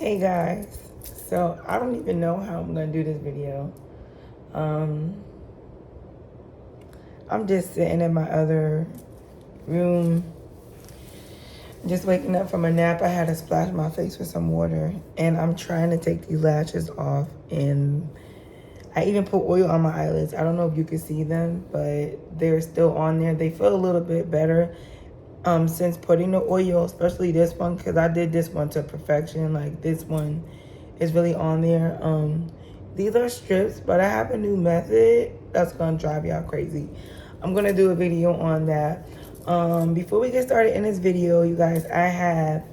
Hey guys, so I don't even know how I'm gonna do this video. Um, I'm just sitting in my other room, just waking up from a nap. I had to splash my face with some water, and I'm trying to take these lashes off. And I even put oil on my eyelids. I don't know if you can see them, but they're still on there. They feel a little bit better since putting the oil, especially this one, because I did this one to perfection. Like this one is really on there. These are strips, but I have a new method that's gonna drive y'all crazy. I'm gonna do a video on that. Before we get started in this video, you guys, I have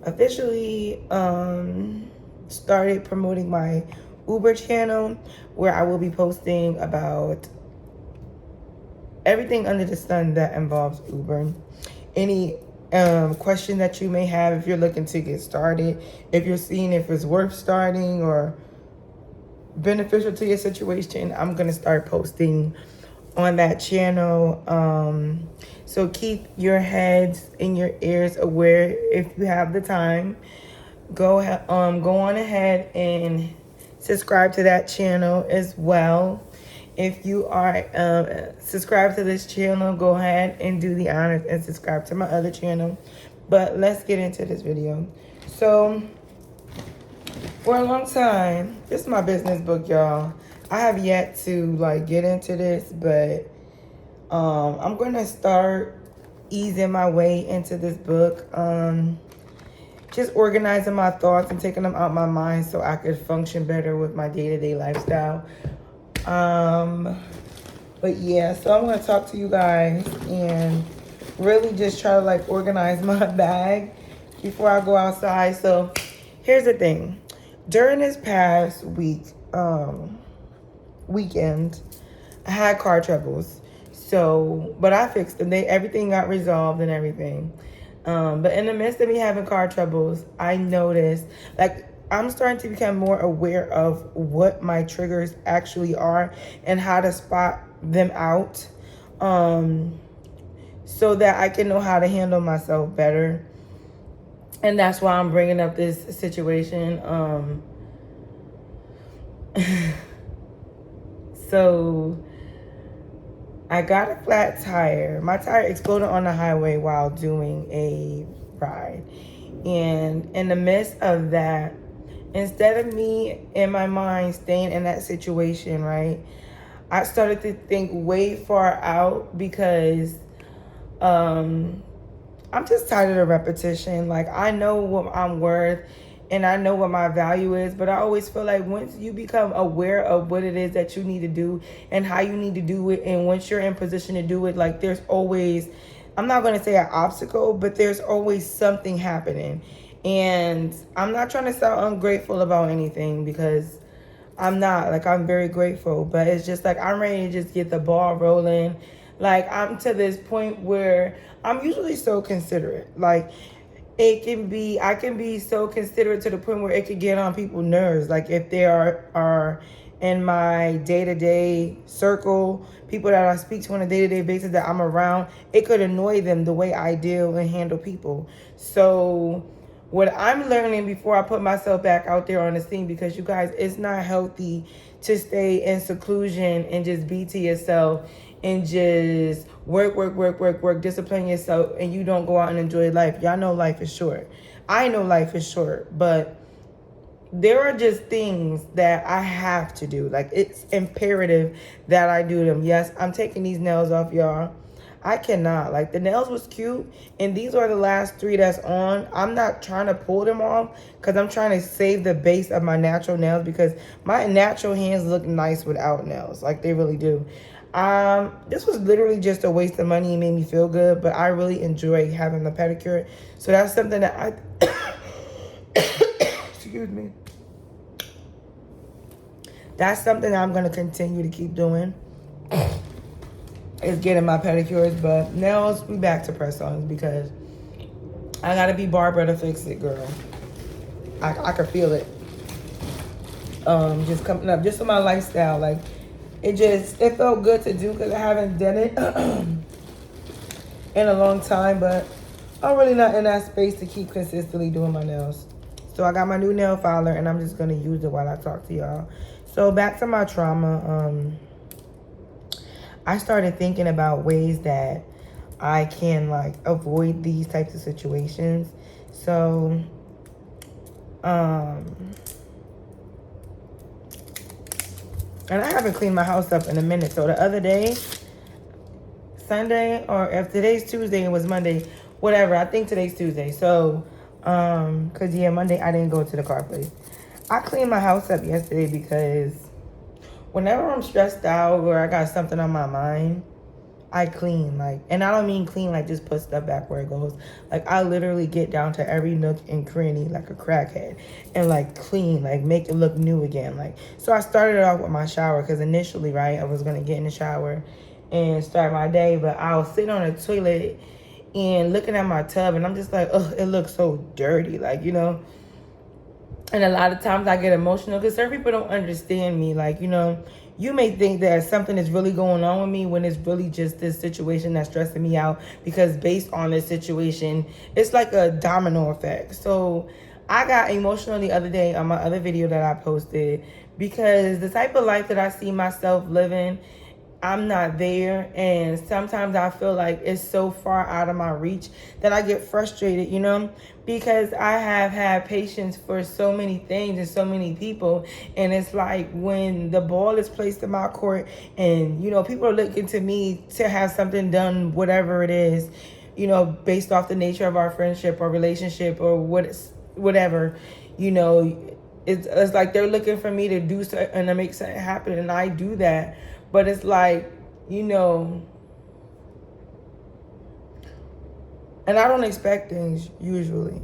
officially started promoting my Uber channel, where I will be posting about everything under the sun that involves Uber. Any question that you may have, if you're looking to get started, if you're seeing if it's worth starting or beneficial to your situation, I'm gonna start posting on that channel. So keep your heads and your ears aware. If you have the time, go on ahead and subscribe to that channel as well. If you are subscribed to this channel, go ahead and do the honors and subscribe to my other channel. But let's get into this video. So for a long time, this is my business book, y'all. I have yet to get into this, but I'm gonna start easing my way into this book. Just organizing my thoughts and taking them out my mind so I could function better with my day-to-day lifestyle. But yeah, so I'm gonna talk to you guys and really just try to organize my bag before I go outside. So here's the thing. During this past weekend, I had car troubles. So, but I fixed them. Everything got resolved and everything. But in the midst of me having car troubles, I noticed I'm starting to become more aware of what my triggers actually are and how to spot them out, so that I can know how to handle myself better. And that's why I'm bringing up this situation. So I got a flat tire. My tire exploded on the highway while doing a ride. And in the midst of that, instead of me in my mind staying in that situation, right, I started to think way far out because I'm just tired of the repetition. I know what I'm worth and I know what my value is, but I always feel like once you become aware of what it is that you need to do and how you need to do it, and once you're in position to do it, there's always, I'm not going to say an obstacle, but there's always something happening. And I'm not trying to sound ungrateful about anything, because I'm not. I'm very grateful, but it's just I'm ready to just get the ball rolling. I'm to this point where I'm usually so considerate. I can be so considerate to the point where it could get on people's nerves. If they are in my day-to-day circle, people that I speak to on a day-to-day basis that I'm around, it could annoy them the way I deal and handle people. So what I'm learning before I put myself back out there on the scene, because you guys, it's not healthy to stay in seclusion and just be to yourself and just work, discipline yourself, and you don't go out and enjoy life. Y'all know life is short. I know life is short, but there are just things that I have to do. It's imperative that I do them. Yes, I'm taking these nails off, y'all. I cannot. The nails was cute, and these are the last 3 that's on. I'm not trying to pull them off because I'm trying to save the base of my natural nails, because my natural hands look nice without nails. They really do. This was literally just a waste of money. It made me feel good, but I really enjoy having the pedicure. So that's something that I excuse me. That's something that I'm going to continue to keep doing, is getting my pedicures. But nails, we back to press-ons, because I got to be Barbara to fix it, girl. I can feel it. Just coming up, just for my lifestyle. It felt good to do, because I haven't done it in a long time, but I'm really not in that space to keep consistently doing my nails. So I got my new nail filer, and I'm just going to use it while I talk to y'all. So back to my trauma. I started thinking about ways that I can like avoid these types of situations. So, and I haven't cleaned my house up in a minute. So the other day, Sunday, or if today's Tuesday, it was Monday, whatever. I think today's Tuesday. So, cause yeah, Monday I didn't go to the car place. I cleaned my house up yesterday because whenever I'm stressed out or I got something on my mind, I clean, like, and I don't mean clean like just put stuff back where it goes. Like, I literally get down to every nook and cranny like a crackhead and like clean, like make it look new again. Like, so I started off with my shower because initially, right, I was gonna get in the shower and start my day, but I was sitting on the toilet and looking at my tub, and I'm just like, oh, it looks so dirty, like, you know. And a lot of times I get emotional because certain people don't understand me. Like, you know, you may think that something is really going on with me when it's really just this situation that's stressing me out, because based on this situation, it's like a domino effect. So I got emotional the other day on my other video that I posted because the type of life that I see myself living, I'm not there, and sometimes I feel like it's so far out of my reach that I get frustrated, you know, because I have had patience for so many things and so many people, and it's like when the ball is placed in my court and, you know, people are looking to me to have something done, whatever it is, you know, based off the nature of our friendship or relationship or whatever, you know, it's like they're looking for me to do something and to make something happen, and I do that. But it's like, you know, and I don't expect things usually,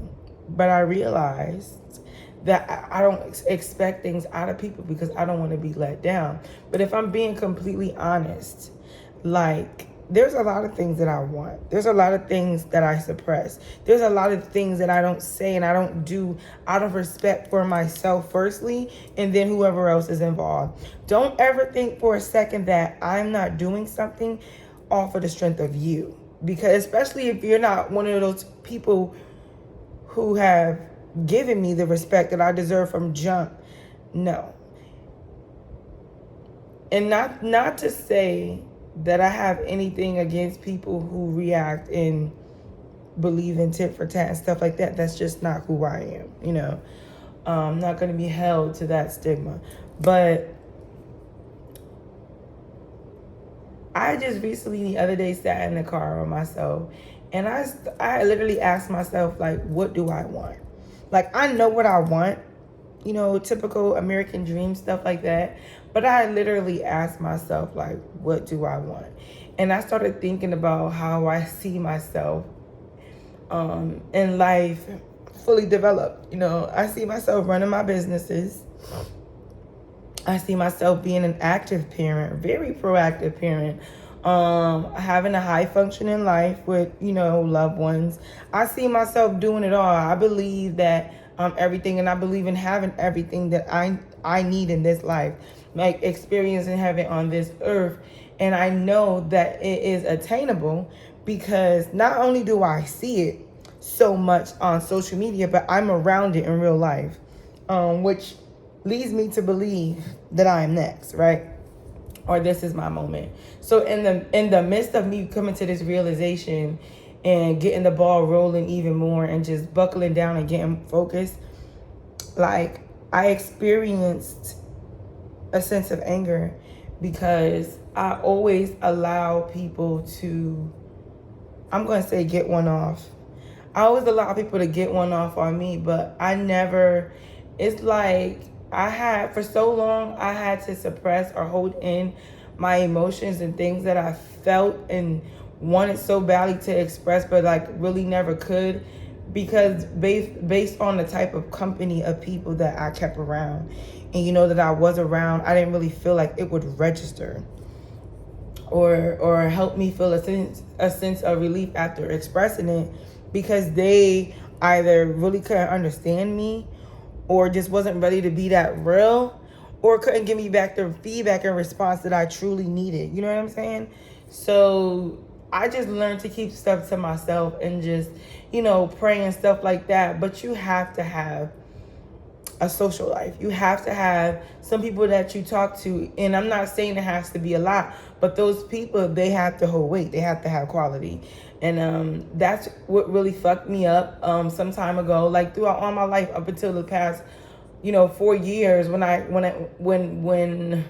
but I realized that I don't expect things out of people because I don't want to be let down. But if I'm being completely honest, like, there's a lot of things that I want. There's a lot of things that I suppress. There's a lot of things that I don't say and I don't do out of respect for myself firstly, and then whoever else is involved. Don't ever think for a second that I'm not doing something off of the strength of you. Because especially if you're not one of those people who have given me the respect that I deserve from jump. No. And not to say that I have anything against people who react and believe in tit for tat and stuff like that. That's just not who I am, you know. I'm not going to be held to that stigma. But I just recently, the other day, sat in the car with myself, and I literally asked myself, like, what do I want? Like, I know what I want, you know, typical American dream stuff like that. But I literally asked myself, like, what do I want? And I started thinking about how I see myself in life fully developed. You know, I see myself running my businesses. I see myself being an active parent, very proactive parent, having a high functioning life with, you know, loved ones. I see myself doing it all. I believe that everything, and I believe in having everything that I need in this life, like experiencing heaven on this earth. And I know that it is attainable because not only do I see it so much on social media, but I'm around it in real life, which leads me to believe that I am next, right? Or this is my moment. So in the midst of me coming to this realization and getting the ball rolling even more and just buckling down and getting focused, like, I experienced a sense of anger because I always allow people to, I'm going to say, get one off. I always allow people to get one off on me, but I never, it's like for so long, I had to suppress or hold in my emotions and things that I felt and wanted so badly to express, but like really never could, because based on the type of company of people that I kept around, and you know that I was around, I didn't really feel like it would register or help me feel a sense of relief after expressing it, because they either really couldn't understand me or just wasn't ready to be that real, or couldn't give me back the feedback and response that I truly needed. You know what I'm saying? So I just learned to keep stuff to myself and just, you know, pray and stuff like that. But you have to have a social life. You have to have some people that you talk to, and I'm not saying it has to be a lot, but those people, they have to hold weight. They have to have quality. And that's what really fucked me up some time ago, like throughout all my life up until the past 4 years, when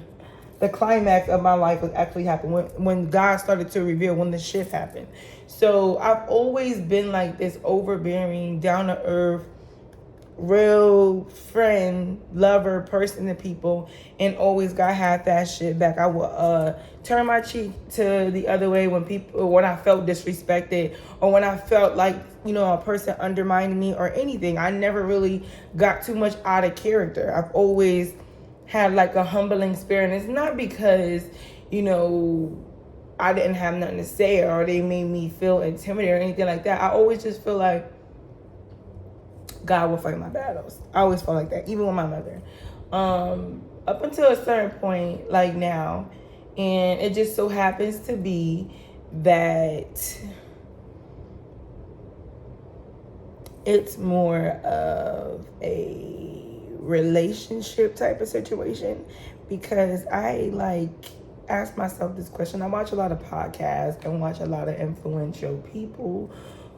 the climax of my life was actually happened, when God started to reveal, when the shift happened. So I've always been like this overbearing, down to earth, real friend, lover, person to people, and always got half that shit back. I would turn my cheek to the other way when I felt disrespected, or when I felt like a person undermining me or anything. I never really got too much out of character. I've always had like a humbling spirit, and it's not because I didn't have nothing to say or they made me feel intimidated or anything like that. I always just feel like God will fight my battles. I always felt like that, even with my mother. Up until a certain point, like now, and it just so happens to be that it's more of a relationship type of situation, because I ask myself this question. I watch a lot of podcasts and watch a lot of influential people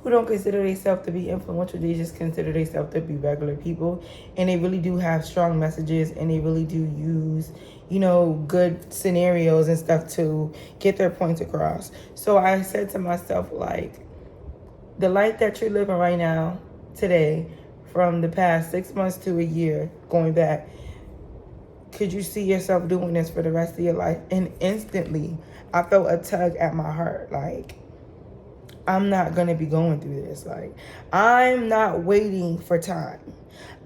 who don't consider themselves to be influential. They just consider themselves to be regular people, and they really do have strong messages, and they really do use good scenarios and stuff to get their points across. So I said to myself, like, the life that you're living right now, today, from the past 6 months to a year going back, could you see yourself doing this for the rest of your life? And instantly I felt a tug at my heart, like, I'm not going to be going through this. Like, I'm not waiting for time.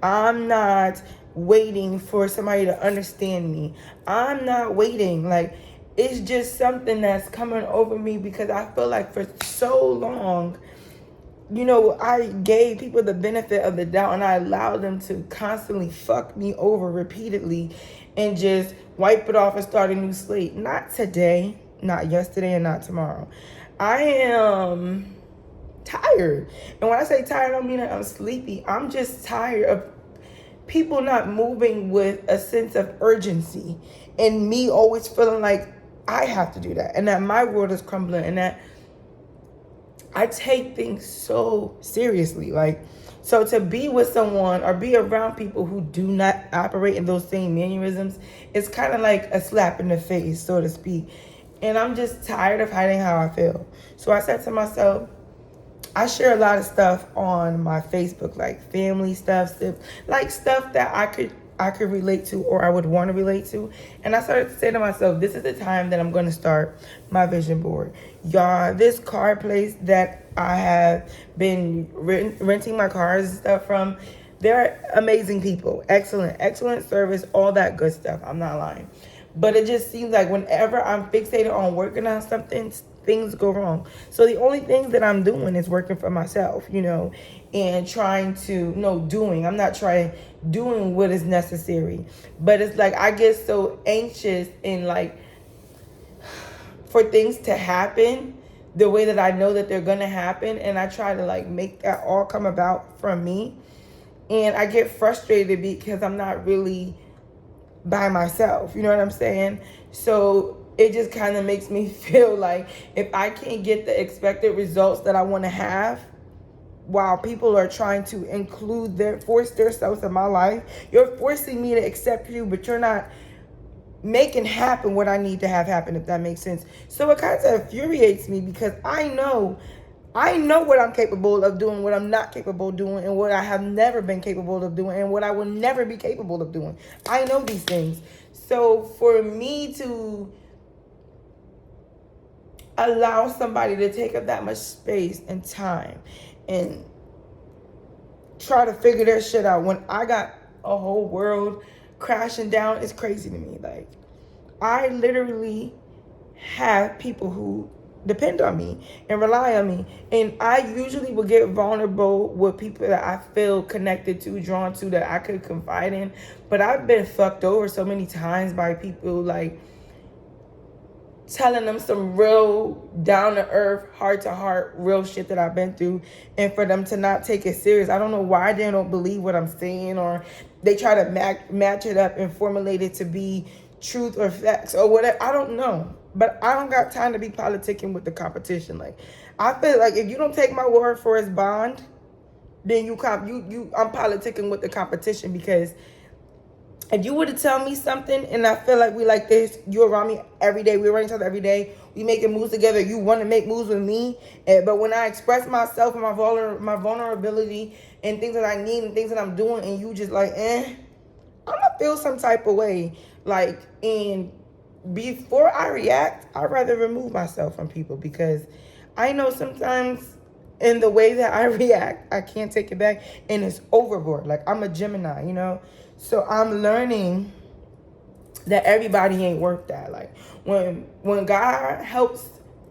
I'm not waiting for somebody to understand me. I'm not waiting. Like, it's just something that's coming over me, because I feel like for so long, I gave people the benefit of the doubt, and I allowed them to constantly fuck me over repeatedly and just wipe it off and start a new slate. Not today, not yesterday, and not tomorrow. I am tired. And when I say tired, I don't mean that I'm sleepy. I'm just tired of people not moving with a sense of urgency, and me always feeling like I have to do that, and that my world is crumbling, and that I take things so seriously. Like, so to be with someone or be around people who do not operate in those same mannerisms, it's kind of like a slap in the face, so to speak. And I'm just tired of hiding how I feel. So I said to myself, I share a lot of stuff on my Facebook, like family stuff, like stuff that I could relate to, or I would want to relate to. And I started to say to myself, this is the time that I'm going to start my vision board. Y'all, this car place that I have been renting my cars and stuff from, they're amazing people. Excellent service, all that good stuff. I'm not lying. But it just seems like whenever I'm fixated on working on something, things go wrong. So the only thing that I'm doing is working for myself, and trying to, I'm not trying doing what is necessary. But it's like I get so anxious and like for things to happen the way that I know that they're gonna happen, and I try to like make that all come about from me. And I get frustrated because I'm not really by myself, you know what I'm saying? So it just kind of makes me feel like if I can't get the expected results that I want to have, while people are trying to force themselves in my life, you're forcing me to accept you, but you're not making happen what I need to have happen, if that makes sense. So it kind of infuriates me, because I know what I'm capable of doing, what I'm not capable of doing, and what I have never been capable of doing, and what I will never be capable of doing. I know these things. So for me to allow somebody to take up that much space and time and try to figure their shit out when I got a whole world crashing down, is crazy to me. Like, I literally have people who depend on me and rely on me, and I usually will get vulnerable with people that I feel connected to, drawn to, that I could confide in. But I've been fucked over so many times by people, like, telling them some real down to earth, heart to heart, real shit that I've been through, and for them to not take it serious. I don't know why they don't believe what I'm saying, or they try to match it up and formulate it to be truth or facts or whatever. I don't know, but I don't got time to be politicking with the competition. Like, I feel like if you don't take my word for its bond, then I'm politicking with the competition, because if you were to tell me something and I feel like we like this, you around me every day, we around each other every day, we making moves together, you want to make moves with me, but when I express myself and my vulnerability and things that I need and things that I'm doing, and you just like, I'm gonna feel some type of way. Like, and before I react, I'd rather remove myself from people, because I know sometimes in the way that I react, I can't take it back, and it's overboard. Like, I'm a Gemini, you know? So I'm learning that everybody ain't worth that. Like, when God helps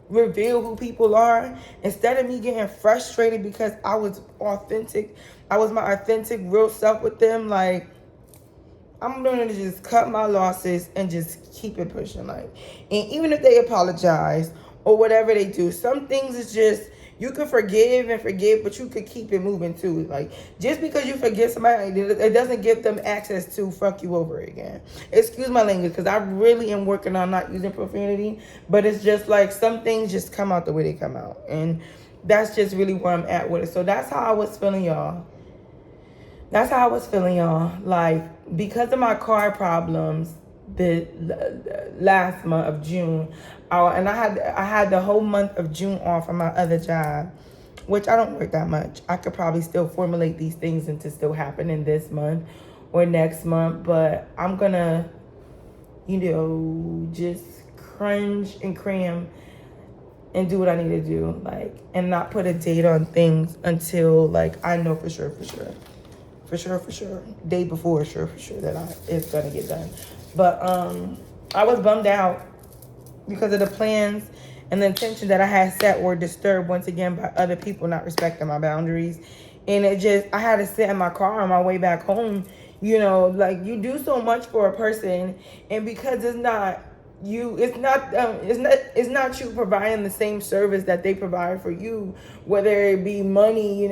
reveal who people are, instead of me getting frustrated because I was authentic, I was my authentic, real self with them, like, I'm learning to just cut my losses and just keep it pushing. Like, and even if they apologize or whatever they do, some things is just, you can forgive and forget, but you could keep it moving too. Like, just because you forget somebody, it doesn't give them access to fuck you over again. Excuse my language, because I really am working on not using profanity, but it's just like some things just come out the way they come out. And that's just really where I'm at with it. So that's how I was feeling, y'all. Like, because of my car problems, the last month of June, and I had the whole month of June off from my other job, which I don't work that much. I could probably still formulate these things into still happening this month or next month, but I'm gonna, just cringe and cram and do what I need to do, like, and not put a date on things until, like, I know for sure, day before, for sure that it's gonna get done. But I was bummed out because of the plans and the intention that I had set were disturbed once again by other people not respecting my boundaries. And I had to sit in my car on my way back home. Like, you do so much for a person, and because it's not you providing the same service that they provide for you, whether it be money,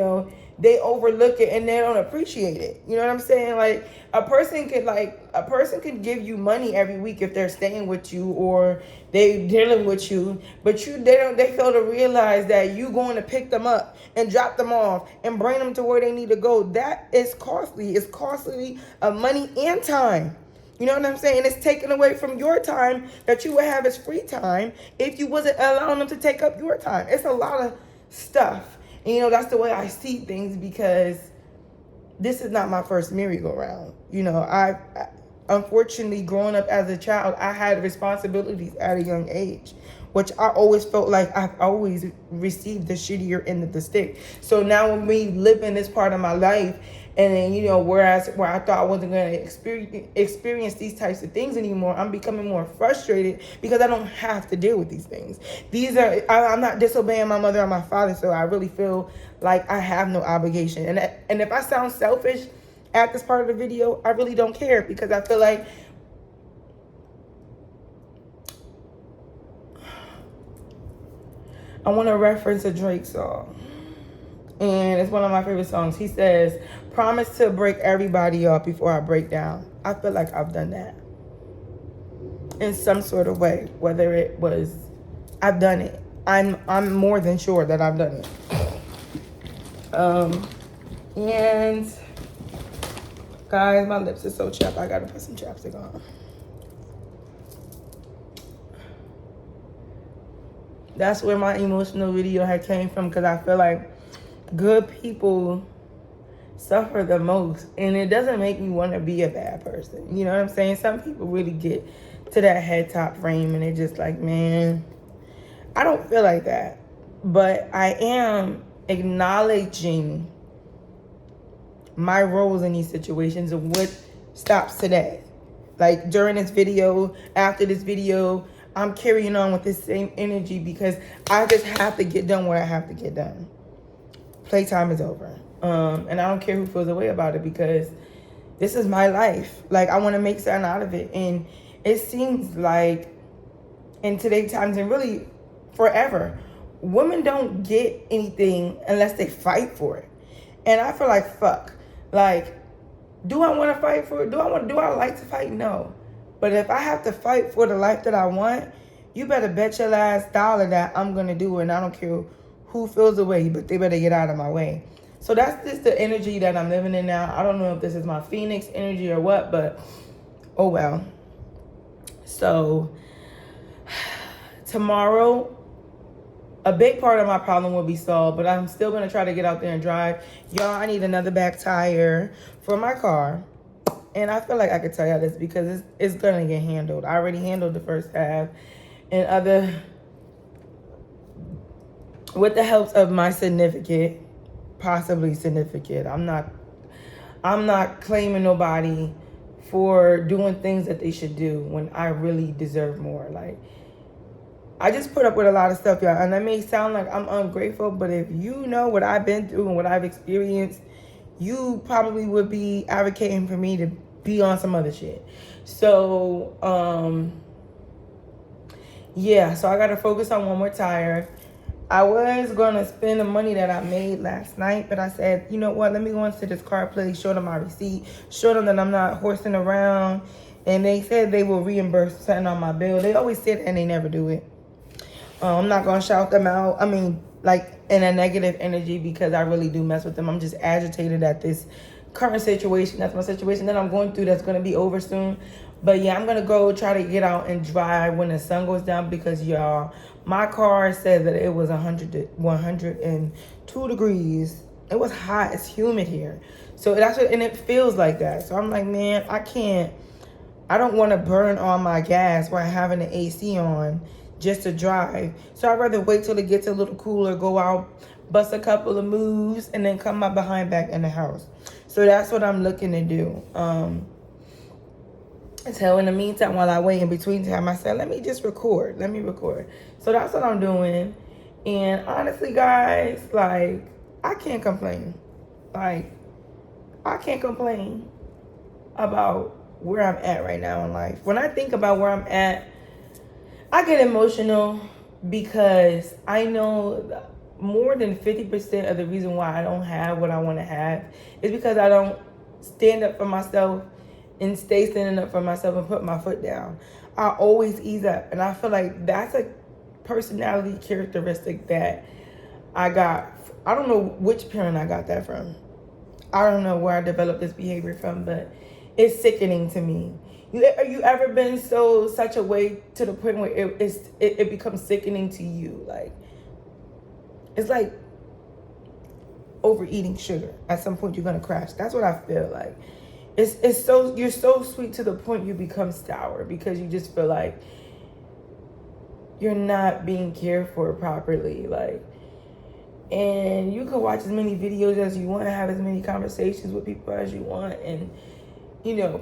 they overlook it and they don't appreciate it. You know what I'm saying? Like, a person could give you money every week if they're staying with you or they dealing with you, but they fail to realize that you going to pick them up and drop them off and bring them to where they need to go. That is costly. It's costly of money and time. You know what I'm saying? It's taken away from your time that you would have as free time if you wasn't allowing them to take up your time. It's a lot of stuff. And, that's the way I see things, because this is not my first merry-go-round. I unfortunately, growing up as a child, I had responsibilities at a young age, which I always felt like I've always received the shittier end of the stick. So now when we live in this part of my life, and then, where I thought I wasn't going to experience these types of things anymore, I'm becoming more frustrated because I don't have to deal with these things. I'm not disobeying my mother or my father, so I really feel like I have no obligation. And if I sound selfish at this part of the video, I really don't care, because I feel like I want to reference a Drake song. And it's one of my favorite songs. He says, "Promise to break everybody up before I break down." I feel like I've done that in some sort of way. Whether it was, I've done it. I'm more than sure that I've done it. And guys, my lips are so chapped. I gotta put some chapstick on. That's where my emotional video had came from, because I feel like good people suffer the most, and it doesn't make me want to be a bad person. You know what I'm saying? Some people really get to that head top frame and they're just like, man, I don't feel like that. But I am acknowledging my roles in these situations and what stops today. Like, during this video, after this video, I'm carrying on with this same energy, because I just have to get done what I have to get done. Playtime is over. And I don't care who feels a way about it, because this is my life. Like, I want to make something out of it. And it seems like in today's times, and really forever, women don't get anything unless they fight for it. And I feel like, fuck, like, do I want to fight for it? Do I like to fight? No. But if I have to fight for the life that I want, you better bet your last dollar that I'm going to do it. And I don't care who feels the way, but they better get out of my way. So that's just the energy that I'm living in now. I don't know if this is my Phoenix energy or what, but oh well. So tomorrow, a big part of my problem will be solved, but I'm still going to try to get out there and drive. Y'all, I need another back tire for my car. And I feel like I could tell y'all this because it's going to get handled. I already handled the first half. And with the help of my significant, possibly significant. I'm not claiming nobody for doing things that they should do when I really deserve more. Like, I just put up with a lot of stuff, y'all. And that may sound like I'm ungrateful, but if you know what I've been through and what I've experienced, you probably would be advocating for me to be on some other shit. So, yeah, so I got to focus on one more tire. I was going to spend the money that I made last night, but I said, you know what, let me go into this car place, show them my receipt, show them that I'm not horsing around. And they said they will reimburse something on my bill. They always say that and they never do it. I'm not going to shout them out. I mean, like in a negative energy, because I really do mess with them. I'm just agitated at this current situation. That's my situation that I'm going through that's going to be over soon. But yeah, I'm going to go try to get out and drive when the sun goes down because, y'all, my car said that it was 102 degrees. It was hot. It's humid here. So that's what, and it feels like that. So I'm like, man, I don't want to burn all my gas while having the AC on just to drive. So I'd rather wait till it gets a little cooler, go out, bust a couple of moves, and then come my behind back in the house. So that's what I'm looking to do. So in the meantime, while I wait in between time, I said, let me just record. Let me record. So that's what I'm doing. And honestly, guys, like, I can't complain. Like, I can't complain about where I'm at right now in life. When I think about where I'm at, I get emotional because I know more than 50% of the reason why I don't have what I want to have is because I don't stand up for myself and stay standing up for myself and put my foot down. I always ease up. And I feel like that's a personality characteristic that I got. I don't know which parent I got that from. I don't know where I developed this behavior from, but it's sickening to me. You ever been such a way to the point where it becomes sickening to you? Like, it's like overeating sugar. At some point, you're gonna crash. That's what I feel like. You're so sweet to the point you become sour because you just feel like you're not being cared for properly. Like, and you can watch as many videos as you want, have as many conversations with people as you want, and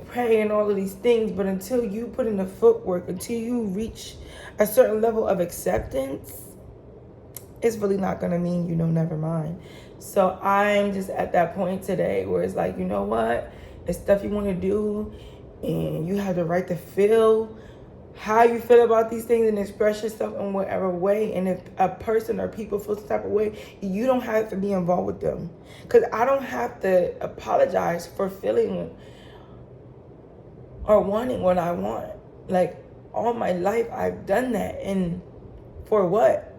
pray and all of these things, but until you put in the footwork, until you reach a certain level of acceptance, it's really not gonna mean never mind. So I'm just at that point today where it's like, you know what? It's stuff you want to do, and you have the right to feel how you feel about these things and express yourself in whatever way. And if a person or people feel some type of way, you don't have to be involved with them. Because I don't have to apologize for feeling or wanting what I want. Like, all my life I've done that. And for what?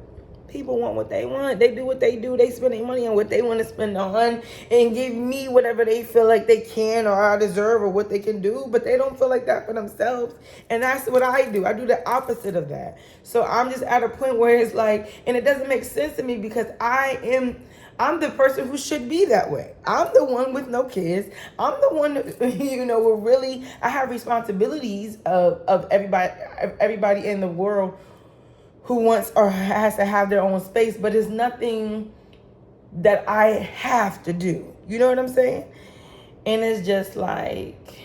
People want what they want. They do what they do. They spend their money on what they want to spend on and give me whatever they feel like they can or I deserve or what they can do. But they don't feel like that for themselves. And that's what I do. I do the opposite of that. So I'm just at a point where it's like, and it doesn't make sense to me because I'm the person who should be that way. I'm the one with no kids. I'm the one, where really I have responsibilities of everybody in the world who wants or has to have their own space, but it's nothing that I have to do. You know what I'm saying? And it's just like,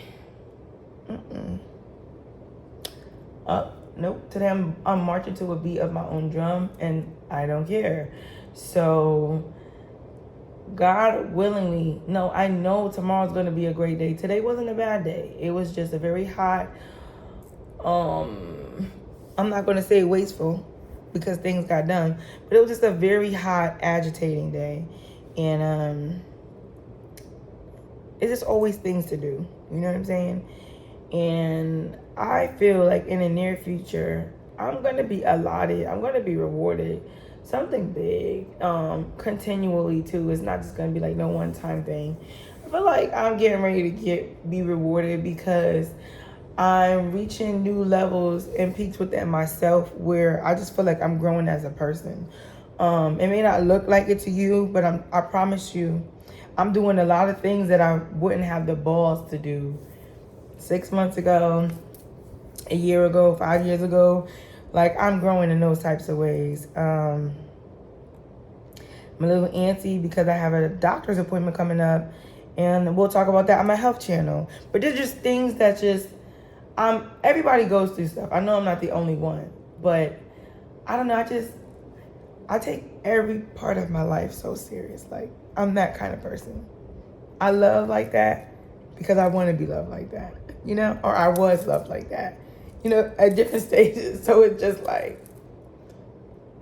nope. Today I'm marching to a beat of my own drum, and I don't care. So, God willingly, no, I know tomorrow's going to be a great day. Today wasn't a bad day. It was just a very hot, I'm not going to say wasteful because things got done, but it was just a very hot, agitating day. And it's just always things to do. You know what I'm saying? And I feel like in the near future, I'm going to be allotted, I'm going to be rewarded something big, continually too. It's not just going to be like no one-time thing. I feel like I'm getting ready to be rewarded because I'm reaching new levels and peaks within myself where I just feel like I'm growing as a person. It may not look like it to you, but I promise you, I'm doing a lot of things that I wouldn't have the balls to do 6 months ago, a year ago, 5 years ago. Like, I'm growing in those types of ways. I'm a little antsy because I have a doctor's appointment coming up, and we'll talk about that on my health channel. But there's just things that just, everybody goes through stuff. I know I'm not the only one, but I don't know. I take every part of my life so serious. Like, I'm that kind of person. I love like that because I want to be loved like that, you know? Or I was loved like that, you know, at different stages. So it's just like,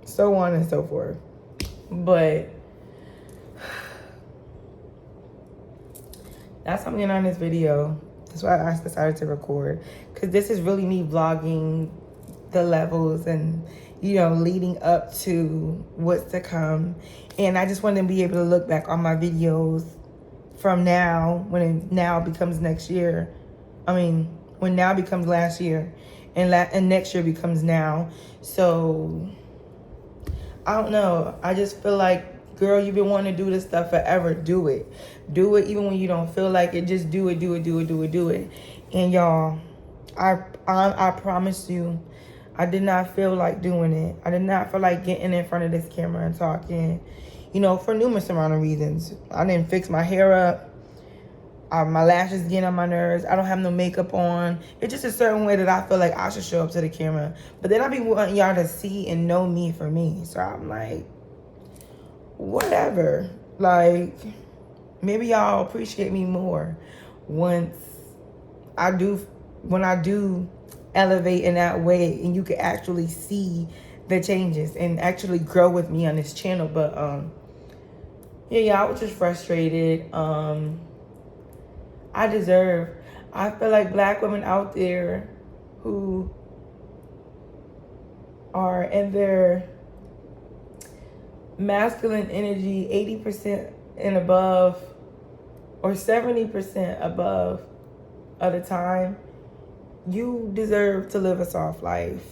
so on and so forth. But that's something on this video. That's why I decided to record. Because this is really me vlogging the levels and, you know, leading up to what's to come. And I just want to be able to look back on my videos from now, when it now becomes next year. I mean, when now becomes last year and next year becomes now. So, I don't know. I just feel like, girl, you've been wanting to do this stuff forever. Do it. Do it even when you don't feel like it. Just do it, do it, do it, do it, do it. And y'all, I promise you, I did not feel like doing it. I did not feel like getting in front of this camera and talking, you know, for numerous amount of reasons. I didn't fix my hair up. My lashes getting on my nerves. I don't have no makeup on. It's just a certain way that I feel like I should show up to the camera. But then I be wanting y'all to see and know me for me. So I'm like, whatever. Like, maybe y'all appreciate me more when I do elevate in that way, and you can actually see the changes and actually grow with me on this channel. But yeah, I was just frustrated. I feel like black women out there who are in their masculine energy 80% and above, or 70% above of the time, you deserve to live a soft life.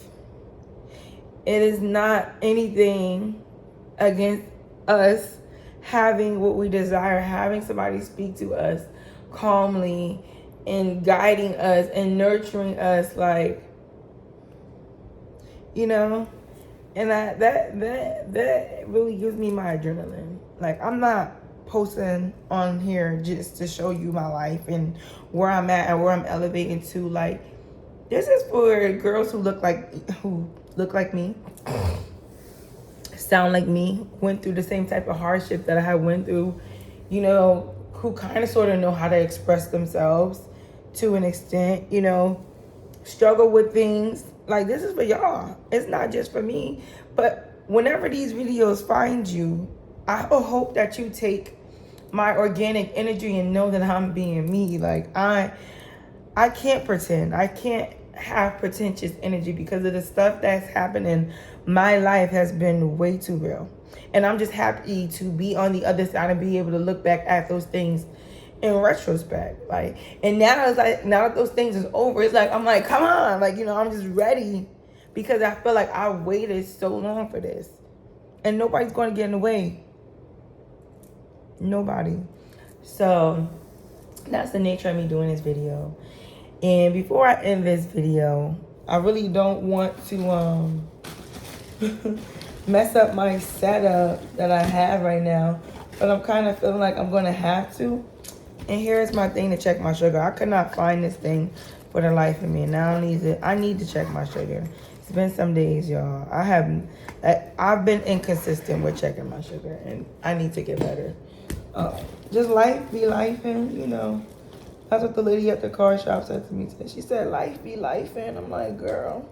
It is not anything against us having what we desire, having somebody speak to us calmly and guiding us and nurturing us, like, you know. And that really gives me my adrenaline. Like, I'm not posting on here just to show you my life and where I'm at and where I'm elevating to. Like, this is for girls who look like me, sound like me, went through the same type of hardship that I had went through, you know, who kind of sort of know how to express themselves to an extent, you know, struggle with things. Like, this is for y'all. It's not just for me. But whenever these videos find you, I hope that you take my organic energy and know that I'm being me. Like, I can't pretend. I can't have pretentious energy because of the stuff that's happened in my life has been way too real. And I'm just happy to be on the other side and be able to look back at those things in retrospect. Like, and now it's like, now that those things is over, it's like, I'm like, come on. Like, you know, I'm just ready because I feel like I waited so long for this. And nobody's going to get in the way. Nobody. So that's the nature of me doing this video. And before I end this video, I really don't want to mess up my setup that I have right now, but I'm kind of feeling like I'm going to have to. And here's my thing to check my sugar. I could not find this thing for the life of me, and now I need to check my sugar. It's been some days, y'all. I've been inconsistent with checking my sugar, and I need to get better. Just life be life, and you know. That's what the lady at the car shop said to me today. She said, life be life, and I'm like, girl,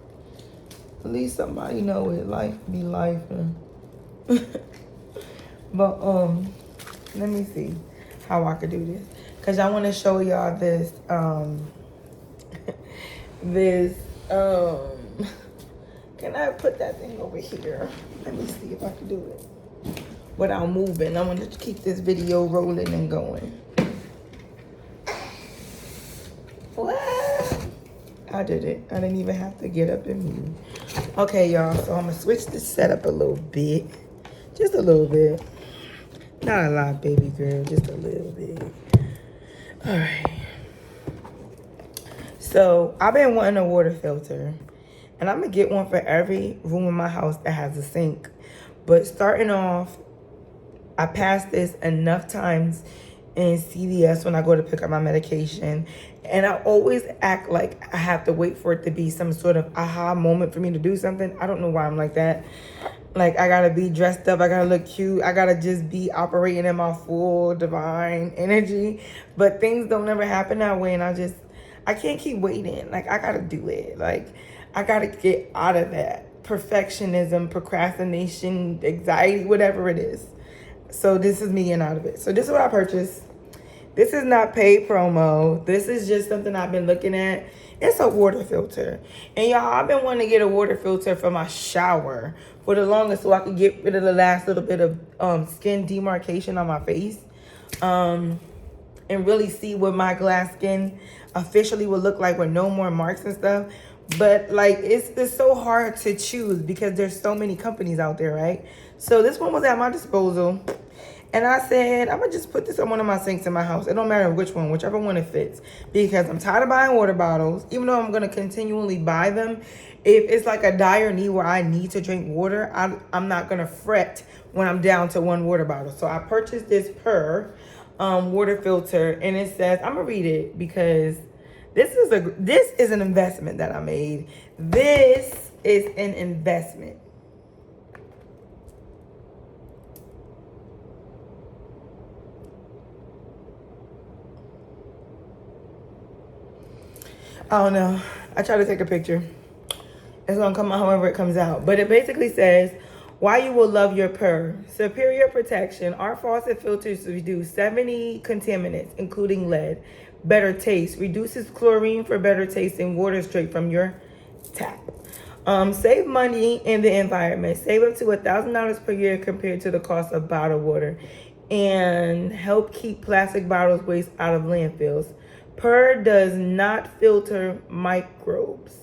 At least somebody know it. Life be life. But let me see how I could do this. Cause I want to show y'all this this can I put that thing over here? Let me see if I can do it without moving. I want to keep this video rolling and going. What? I did it. I didn't even have to get up and move. Okay, y'all. So I'm gonna switch this setup a little bit, just a little bit. Not a lot, baby girl, just a little bit. All right. So I've been wanting a water filter, and I'm gonna get one for every room in my house that has a sink. But starting off, I passed this enough times in CVS when I go to pick up my medication, and I always act like I have to wait for it to be some sort of aha moment for me to do something. I don't know why I'm like that. Like, I gotta be dressed up, I gotta look cute, I gotta just be operating in my full divine energy. But things don't ever happen that way, and I can't keep waiting. Like, I gotta do it. Like, I gotta get out of that perfectionism, procrastination, anxiety, whatever it is. So this is me getting out of it. So this is what I purchased. This is not paid promo. This is just something I've been looking at. It's a water filter. And y'all, I've been wanting to get a water filter for my shower for the longest so I could get rid of the last little bit of skin demarcation on my face. And really see what my glass skin officially would look like with no more marks and stuff. But like, it's so hard to choose because there's so many companies out there, right? So this one was at my disposal. And I said, I'm going to just put this on one of my sinks in my house. It don't matter which one, whichever one it fits. Because I'm tired of buying water bottles. Even though I'm going to continually buy them. If it's like a dire need where I need to drink water, I'm not going to fret when I'm down to one water bottle. So I purchased this Purr water filter. And it says, I'm going to read it because this is an investment that I made. This is an investment. I don't know. I try to take a picture. It's going to come out however it comes out. But it basically says, why you will love your Purr. Superior protection. Our faucet filters reduce 70 contaminants, including lead. Better taste. Reduces chlorine for better tasting water straight from your tap. Save money in the environment. Save up to $1,000 per year compared to the cost of bottled water. And help keep plastic bottles waste out of landfills. Purr does not filter microbes.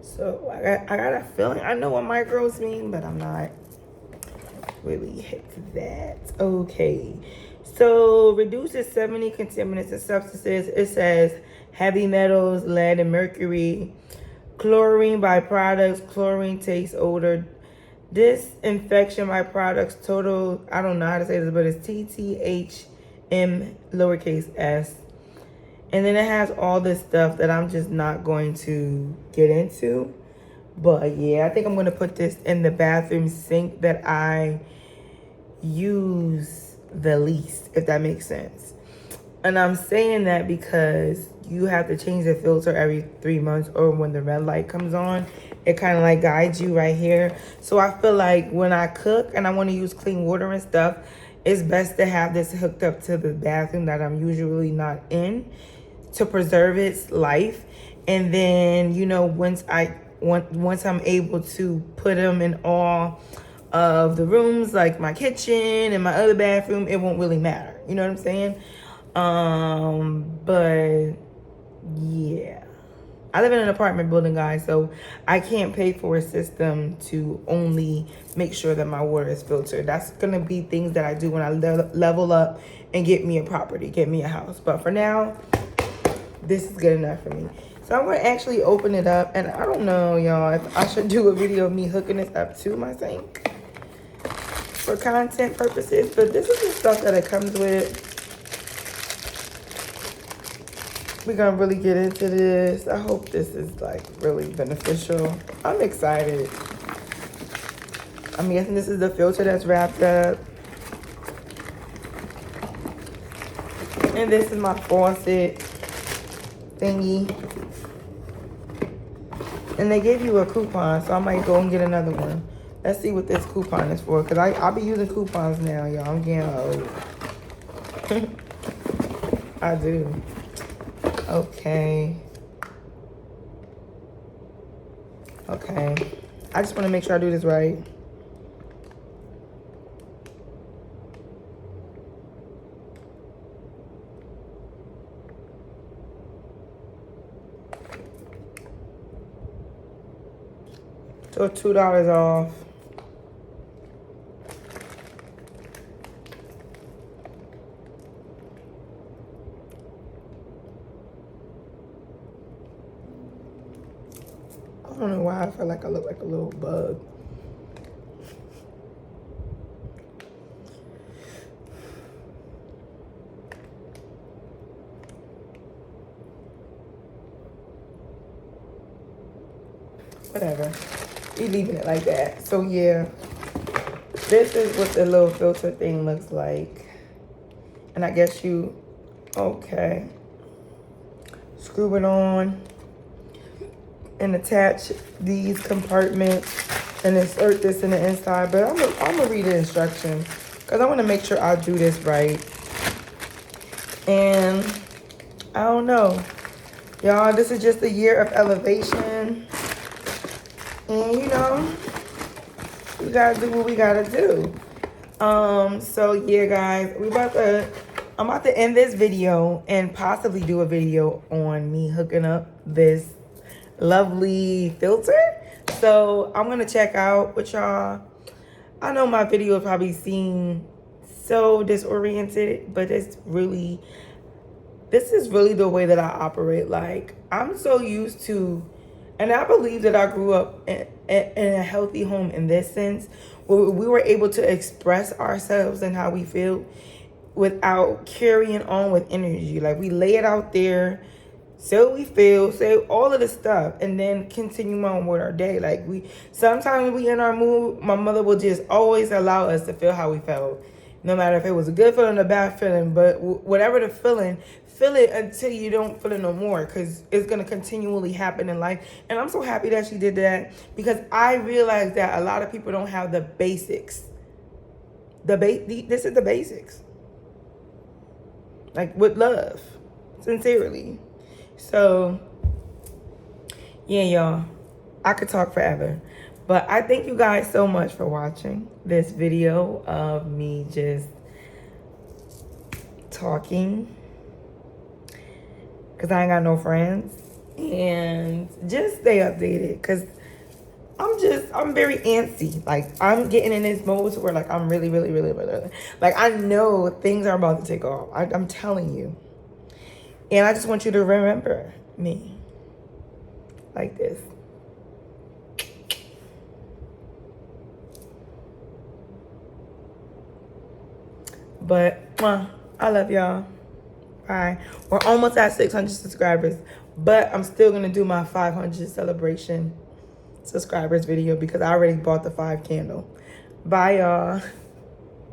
So I got a feeling I know what microbes mean, but I'm not really hip to that. Okay. So reduces 70 contaminants and substances. It says heavy metals, lead and mercury, chlorine byproducts, chlorine taste, odor, disinfection byproducts, total, I don't know how to say this, but it's TTHM lowercase s. And then it has all this stuff that I'm just not going to get into. But yeah, I think I'm going to put this in the bathroom sink that I use the least, if that makes sense. And I'm saying that because you have to change the filter every 3 months, or when the red light comes on, it kind of like guides you right here. So I feel like when I cook and I want to use clean water and stuff, it's best to have this hooked up to the bathroom that I'm usually not in to preserve its life. And then, you know, once I'm able to put them in all of the rooms, like my kitchen and my other bathroom, it won't really matter. You know what I'm saying? But yeah, I live in an apartment building, guys, so I can't pay for a system to only make sure that my water is filtered. That's gonna be things that I do when I level up and get me a property, get me a house. But for now, this is good enough for me. So I'm gonna actually open it up, and I don't know, y'all, if I should do a video of me hooking this up to my sink for content purposes, but this is the stuff that it comes with. We're gonna really get into this. I hope this is like really beneficial. I'm excited. I'm guessing this is the filter that's wrapped up. And this is my faucet thingy. And they gave you a coupon, so I might go and get another one. Let's see what this coupon is for, because I'll be using coupons now, y'all. I'm getting old. I do. Okay. Okay. I just want to make sure I do this right. So $2 off. I don't know why I feel like I look like a little bug. Whatever. We leaving it like that. So yeah, this is what the little filter thing looks like. And I guess you, okay, screw it on and attach these compartments and insert this in the inside. But I'm gonna read the instructions because I want to make sure I do this right. And I don't know, y'all, this is just a year of elevation. And you know, we gotta do what we gotta do. So yeah, guys, I'm about to end this video and possibly do a video on me hooking up this lovely filter. So I'm gonna check out with y'all. I know my video probably seem so disoriented, but this is really the way that I operate. Like, I'm so used to, and I believe that I grew up in a healthy home in this sense, where we were able to express ourselves and how we feel without carrying on with energy. Like, we lay it out there, say what we feel, say all of the stuff, and then continue on with our day. Like, sometimes we in our mood, my mother will just always allow us to feel how we felt. No matter if it was a good feeling or a bad feeling, but whatever the feeling, feel it until you don't feel it no more, because it's going to continually happen in life. And I'm so happy that she did that, because I realized that a lot of people don't have the basics. This is the basics. Like, with love, sincerely. So, yeah, y'all, I could talk forever. But I thank you guys so much for watching this video of me just talking, because I ain't got no friends. And just stay updated, because I'm very antsy. Like, I'm getting in this mode where, like, I'm really, like, I know things are about to take off. I'm telling you. And I just want you to remember me like this. But I love y'all. Bye. We're almost at 600 subscribers, but I'm still gonna do my 500 celebration subscribers video, because I already bought the 5 candle. Bye, y'all.